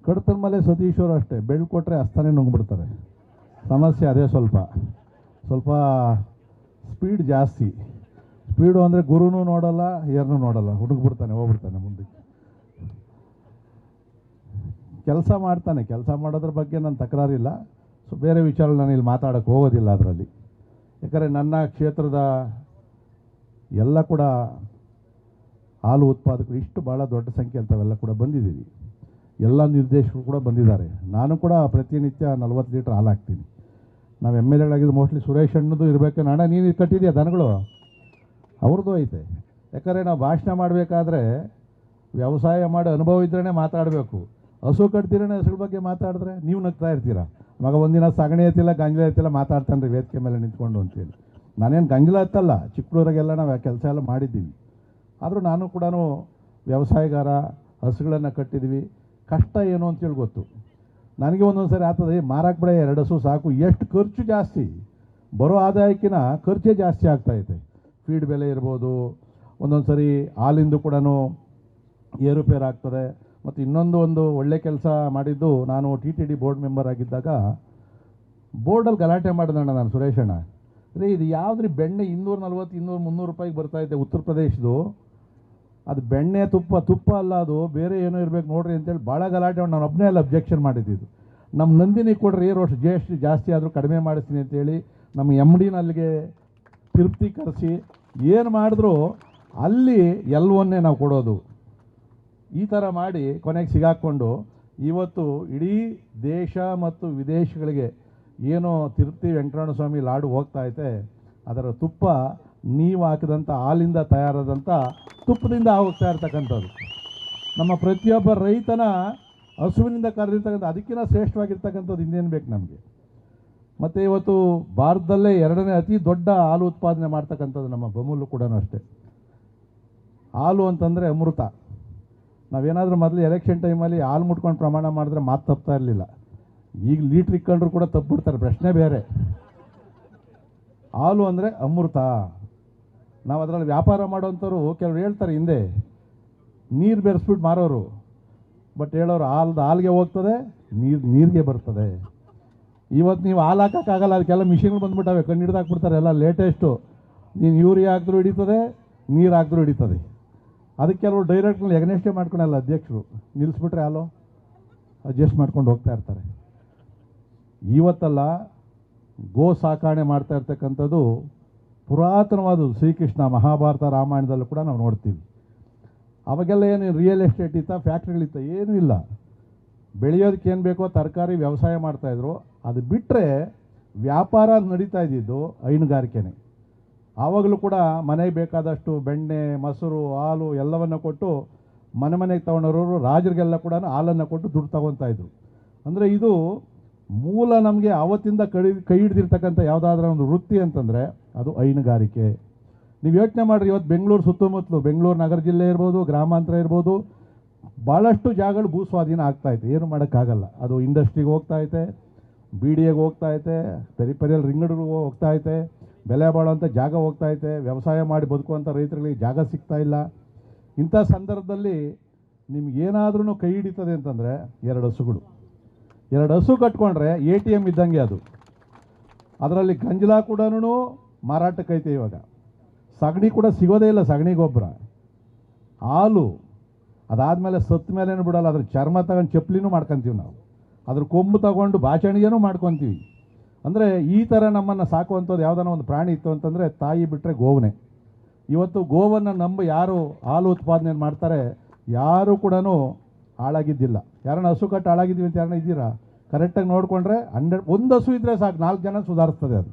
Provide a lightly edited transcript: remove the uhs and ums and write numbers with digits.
ಕಡತನ ಮೇಲೆ ಸತೀಶ್ವರು ಅಷ್ಟೇ, ಬೆಳ್ಳು ಕೊಟ್ಟರೆ ಅಸ್ತಾನೆ ನುಂಗ್ಬಿಡ್ತಾರೆ. ಸಮಸ್ಯೆ ಅದೇ, ಸ್ವಲ್ಪ ಸ್ಪೀಡ್ ಜಾಸ್ತಿ. ಸ್ಪೀಡು ಅಂದರೆ ಗುರುನೂ ನೋಡಲ್ಲ, ಯಾರನ್ನೂ ನೋಡಲ್ಲ, ಹುಡುಕ್ಬಿಡ್ತಾನೆ, ಹೋಗ್ಬಿಡ್ತಾನೆ ಮುಂದಕ್ಕೆ. ಕೆಲಸ ಮಾಡ್ತಾನೆ, ಕೆಲಸ ಮಾಡೋದ್ರ ಬಗ್ಗೆ ನನ್ನ ತಕರಾರಿಲ್ಲ. ಸೊ ಬೇರೆ ವಿಚಾರ ನಾನು ಇಲ್ಲಿ ಮಾತಾಡೋಕ್ಕೆ ಹೋಗೋದಿಲ್ಲ ಅದರಲ್ಲಿ. ಯಾಕಂದರೆ ನನ್ನ ಕ್ಷೇತ್ರದ ಎಲ್ಲ ಕೂಡ ಹಾಲು ಉತ್ಪಾದಕರು ಇಷ್ಟು ಭಾಳ ದೊಡ್ಡ ಸಂಖ್ಯೆ ಅಂಥವೆಲ್ಲ ಕೂಡ ಬಂದಿದ್ದೀವಿ. ಎಲ್ಲ ನಿರ್ದೇಶಕರು ಕೂಡ ಬಂದಿದ್ದಾರೆ. ನಾನು ಕೂಡ ಪ್ರತಿನಿತ್ಯ 40 ಲೀಟ್ರ್ ಹಾಲು ಹಾಕ್ತೀನಿ. ನಾವು ಎಮ್ ಎಲ್ ಎಗಳಾಗಿದ್ದು ಮೋಸ್ಟ್ಲಿ ಸುರೇಶ್ ಅಣ್ಣದು ಇರಬೇಕು. ನಾಡ ನೀನು ಕಟ್ಟಿದೆಯಾ ದನಗಳು? ಅವ್ರದ್ದು ಐತೆ. ಯಾಕಂದರೆ ನಾವು ಭಾಷಣ ಮಾಡಬೇಕಾದ್ರೆ ವ್ಯವಸಾಯ ಮಾಡಿ ಅನುಭವ ಇದ್ರೇ ಮಾತಾಡಬೇಕು. ಹಸು ಕಟ್ತೀರೇ ಹಸುಗಳ ಬಗ್ಗೆ ಮಾತಾಡಿದ್ರೆ ನೀವು ನಗ್ತಾ ಇರ್ತೀರಾ. ಮಗ ಒಂದಿನ ಸಗಣಿ ಐತಿಲ್ಲ, ಗಂಜಲ ಐತಿಲ್ಲ, ಮಾತಾಡ್ತಾನೆ ರೀ ವೇದಿಕೆ ಮೇಲೆ ನಿಂತ್ಕೊಂಡು ಅಂತೇಳಿ. ನಾನೇನು ಗಂಜಲ ಎತ್ತಲ್ಲ, ಚಿಕ್ಕೂರಾಗೆಲ್ಲ ನಾವು ಕೆಲಸ ಎಲ್ಲ ಮಾಡಿದ್ದೀವಿ. ಆದರೂ ನಾನು ಕೂಡ ವ್ಯವಸಾಯಗಾರ, ಹಸುಗಳನ್ನು ಕಟ್ಟಿದ್ದೀವಿ. ಕಷ್ಟ ಏನು ಅಂತೇಳಿ ಗೊತ್ತು ನನಗೆ. ಒಂದೊಂದು ಸರಿ ಆಗ್ತದೆ, ಮಾರಕ್ಕೆ ಬಿಡ 2 ಹಸು ಸಾಕು. ಎಷ್ಟು ಖರ್ಚು ಜಾಸ್ತಿ, ಬರೋ ಆದಾಯಕ್ಕಿಂತ ಖರ್ಚೇ ಜಾಸ್ತಿ ಆಗ್ತಾಯಿದೆ. ಫೀಡ್ ಬೆಲೆ ಇರ್ಬೋದು, ಒಂದೊಂದು ಸರಿ ಹಾಲಿಂದು ಕೂಡ ಏರುಪೇರು ಆಗ್ತದೆ. ಮತ್ತು ಒಂದು ಒಳ್ಳೆ ಕೆಲಸ ಮಾಡಿದ್ದು, ನಾನು TTD ಬೋರ್ಡ್ ಮೆಂಬರ್ ಆಗಿದ್ದಾಗ ಬೋರ್ಡಲ್ಲಿ ಗಲಾಟೆ ಮಾಡಿದಣ್ಣ ನಾನು, ಸುರೇಶಣ್ಣ ರೀ ಇದು ಯಾವುದ್ರಿ ಬೆಣ್ಣೆ 240, 200-300 ರೂಪಾಯಿಗೆ ಬರ್ತಾಯಿದೆ ಉತ್ತರ ಪ್ರದೇಶದ್ದು. ಅದು ಬೆಣ್ಣೆ ತುಪ್ಪ ಅಲ್ಲ, ಅದು ಬೇರೆ ಏನೋ ಇರಬೇಕು ನೋಡ್ರಿ ಅಂತೇಳಿ ಭಾಳ ಗಲಾಟೆ ಮಾಡಿ ನಾನು ಒಬ್ಬನೇ ಅಲ್ಲಿ ಅಬ್ಜೆಕ್ಷನ್ ಮಾಡಿದ್ದು. ನಮ್ಮ ನಂದಿನಿ ಕೊಡ್ರಿ ರೋಷ್ GST ಜಾಸ್ತಿ ಆದರೂ ಕಡಿಮೆ ಮಾಡಿಸ್ತೀನಿ ಅಂತೇಳಿ ನಮ್ಮ MDನ ಅಲ್ಲಿಗೆ ತಿರುಪ್ತಿ ಕರೆಸಿ ಏನು ಮಾಡಿದ್ರು ಅಲ್ಲಿ ಎಲ್ಲವನ್ನೇ ನಾವು ಕೊಡೋದು. ಈ ಥರ ಮಾಡಿ ಕೊನೆಗೆ ಸಿಗಾಕ್ಕೊಂಡು ಇವತ್ತು ಇಡೀ ದೇಶ ಮತ್ತು ವಿದೇಶಗಳಿಗೆ ಏನೋ ತಿರುಪತಿ ವೆಂಕಟರಮಣ ಸ್ವಾಮಿ ಲಾಡು ಹೋಗ್ತಾ ಐತೆ, ಅದರ ತುಪ್ಪ ನೀವು ಹಾಕಿದಂಥ ಹಾಲಿಂದ ತಯಾರಾದಂಥ ತುಪ್ಪದಿಂದ ಹೋಗ್ತಾ ಇರ್ತಕ್ಕಂಥದ್ದು. ನಮ್ಮ ಪ್ರತಿಯೊಬ್ಬ ರೈತನ ಹಸುವಿನಿಂದ ಕರೆದಿರ್ತಕ್ಕಂಥ ಅದಕ್ಕಿಂತ ಶ್ರೇಷ್ಠವಾಗಿರ್ತಕ್ಕಂಥದ್ದು ಇನ್ನೇನು ಬೇಕು ನಮಗೆ. ಮತ್ತು ಇವತ್ತು ಭಾರತದಲ್ಲೇ 2ನೇ ಅತಿ ದೊಡ್ಡ ಹಾಲು ಉತ್ಪಾದನೆ ಮಾಡ್ತಕ್ಕಂಥದ್ದು ನಮ್ಮ ಬಮೂಲು ಕೂಡ ಅಷ್ಟೇ. ಹಾಲು ಅಂತಂದರೆ ಅಮೃತ. ನಾವೇನಾದರೂ ಮೊದಲು ಎಲೆಕ್ಷನ್ ಟೈಮಲ್ಲಿ ಹಾಲು ಮುಟ್ಕೊಂಡು ಪ್ರಮಾಣ ಮಾಡಿದ್ರೆ ಮಾತು ತಪ್ತಾ ಇರಲಿಲ್ಲ. ಈಗ ಲೀಟ್ರ್ ಇಕ್ಕೊಂಡ್ರು ಕೂಡ ತಪ್ಪಿಬಿಡ್ತಾರೆ, ಪ್ರಶ್ನೆ ಬೇರೆ. ಹಾಲು ಅಂದರೆ ಅಮೃತ. ನಾವು ಅದರಲ್ಲಿ ವ್ಯಾಪಾರ ಮಾಡೋವಂಥವ್ರು ಕೆಲವ್ರು ಹೇಳ್ತಾರೆ, ಹಿಂದೆ ನೀರು ಬೆರೆಸ್ಬಿಟ್ಟು ಮಾರೋರು, ಬಟ್ ಹೇಳೋರು ಹಾಲಿಗೆ ಹೋಗ್ತದೆ, ನೀರಿಗೆ ಬರ್ತದೆ. ಇವತ್ತು ನೀವು ಹಾಲು ಹಾಕೋಕ್ಕಾಗಲ್ಲ, ಅದಕ್ಕೆಲ್ಲ ಮಿಷಿನ್ಗಳು ಬಂದುಬಿಟ್ಟವೆ, ಕಣ್ಣು ಹಿಡ್ದು ಹಾಕ್ಬಿಡ್ತಾರೆ ಎಲ್ಲ ಲೇಟೆಸ್ಟು. ನೀನು ಯೂರಿಯಾ ಹಾಕಿದ್ರೂ ಹಿಡಿತದೆ, ನೀರು ಹಾಕಿದ್ರೂ ಹಿಡಿತದೆ. ಅದಕ್ಕೆ ಕೆಲವರು ಡೈರೆಕ್ಟ್ನಲ್ಲಿ ಎಗ್ನೆಸ್ಟೇ ಮಾಡ್ಕೊಳಲ್ಲ ಅಧ್ಯಕ್ಷರು, ನಿಲ್ಲಿಸ್ಬಿಟ್ರೆ ಹಾಲು ಅಡ್ಜಸ್ಟ್ ಮಾಡ್ಕೊಂಡು ಹೋಗ್ತಾ ಇರ್ತಾರೆ. ಇವತ್ತಲ್ಲ, ಗೋ ಸಾಕಾಣೆ ಮಾಡ್ತಾ ಇರ್ತಕ್ಕಂಥದ್ದು ಪುರಾತನವಾದದ್ದು. ಶ್ರೀಕೃಷ್ಣ ಮಹಾಭಾರತ ರಾಮಾಯಣದಲ್ಲೂ ಕೂಡ ನಾವು ನೋಡ್ತೀವಿ. ಅವಾಗೆಲ್ಲ ಏನು ರಿಯಲ್ ಎಸ್ಟೇಟ್ ಇತ್ತ, ಫ್ಯಾಕ್ಟ್ರಿಗಳಿತ್ತ, ಏನೂ ಇಲ್ಲ. ಬೆಳೆಯೋದಕ್ಕೆ ಏನು ಬೇಕೋ ತರಕಾರಿ ವ್ಯವಸಾಯ ಮಾಡ್ತಾಯಿದ್ರು. ಅದು ಬಿಟ್ಟರೆ ವ್ಯಾಪಾರ ನಡೀತಾ ಇದ್ದಿದ್ದು ಹೈನುಗಾರಿಕೆನೇ. ಆವಾಗಲೂ ಕೂಡ ಮನೆಗೆ ಬೇಕಾದಷ್ಟು ಬೆಣ್ಣೆ, ಮೊಸರು, ಹಾಲು ಎಲ್ಲವನ್ನು ಕೊಟ್ಟು ಮನೆಗೆ ತೊಗೊಂಡವರು ರಾಜರಿಗೆಲ್ಲ ಕೂಡ ಹಾಲನ್ನು ಕೊಟ್ಟು ದುಡ್ಡು ತೊಗೊತಾಯಿದ್ರು. ಅಂದರೆ ಇದು ಮೂಲ ನಮಗೆ ಆವತ್ತಿಂದ ಕೈ ಹಿಡ್ದಿರ್ತಕ್ಕಂಥ ಯಾವುದಾದ್ರೂ ಒಂದು ವೃತ್ತಿ ಅಂತಂದರೆ ಅದು ಹೈನುಗಾರಿಕೆ. ನೀವು ಯೋಚನೆ ಮಾಡಿರಿ, ಇವತ್ತು ಬೆಂಗಳೂರು ಸುತ್ತಮುತ್ತಲು, ಬೆಂಗಳೂರು ನಗರ ಜಿಲ್ಲೆ ಇರ್ಬೋದು, ಗ್ರಾಮಾಂತರ ಇರ್ಬೋದು, ಭಾಳಷ್ಟು ಜಾಗಗಳು ಭೂಸ್ವಾಧೀನ ಆಗ್ತಾಯಿದೆ. ಏನು ಮಾಡೋಕ್ಕಾಗಲ್ಲ. ಅದು ಇಂಡಸ್ಟ್ರಿಗೆ ಹೋಗ್ತಾಯಿದೆ, BDAಗೆ ಹೋಗ್ತಾಯಿದೆ, ಪೆರಿಪೆರಿಯಲ್ ರಿಂಗ್ಗಳಿಗೆ ಹೋಗ್ತಾಯಿದೆ, ಬೆಲೆ ಬಾಳುವಂಥ ಜಾಗ ಹೋಗ್ತಾಯಿದೆ, ವ್ಯವಸಾಯ ಮಾಡಿ ಬದುಕುವಂಥ ರೈತರಿಗೆ ಜಾಗ ಸಿಗ್ತಾ ಇಲ್ಲ. ಇಂಥ ಸಂದರ್ಭದಲ್ಲಿ ನಿಮಗೇನಾದ್ರೂ ಕೈ ಹಿಡಿತದೆ ಅಂತಂದರೆ 2 ಹಸುಗಳು. 2 ಹಸು ಕಟ್ಕೊಂಡ್ರೆ ATM ಇದ್ದಂಗೆ ಅದು. ಅದರಲ್ಲಿ ಗಂಜಲ ಕೂಡ ಮಾರಾಟಕ್ಕೈತೆ. ಇವಾಗ ಸಗಣಿ ಕೂಡ ಸಿಗೋದೇ ಇಲ್ಲ, ಸಗಣಿ ಗೊಬ್ಬರ, ಹಾಲು. ಅದಾದಮೇಲೆ ಸತ್ತ ಮೇಲೇನು ಬಿಡೋಲ್ಲ, ಅದ್ರ ಚರ್ಮ ತಗೊಂಡು ಚಪ್ಪಲಿನೂ ಮಾಡ್ಕೊತೀವಿ ನಾವು, ಅದ್ರ ಕೊಂಬು ತಗೊಂಡು ಬಾಚಣಿಗೆನೂ ಮಾಡ್ಕೊತೀವಿ. ಅಂದರೆ ಈ ಥರ ನಮ್ಮನ್ನು ಸಾಕುವಂಥದ್ದು ಯಾವುದಾನ ಒಂದು ಪ್ರಾಣಿ ಇತ್ತು ಅಂತಂದರೆ ತಾಯಿ ಬಿಟ್ಟರೆ ಗೋವನೇ. ಇವತ್ತು ಗೋವನ್ನು ನಂಬಿ ಯಾರು ಹಾಲು ಉತ್ಪಾದನೆ ಮಾಡ್ತಾರೆ ಯಾರೂ ಕೂಡ ಹಾಳಾಗಿದ್ದಿಲ್ಲ. ಯಾರನ್ನ ಹಸು ಕಟ್ಟು ಹಾಳಾಗಿದ್ದೀವಿ ಅಂತ ಯಾರನ್ನ ಇದ್ದೀರಾ? ಕರೆಕ್ಟಾಗಿ ನೋಡಿಕೊಂಡ್ರೆ 100 ಹಸು ಇದ್ದರೆ ಸಾಕು, 4 ಜನ ಸುಧಾರಿಸ್ತದೆ ಅದು.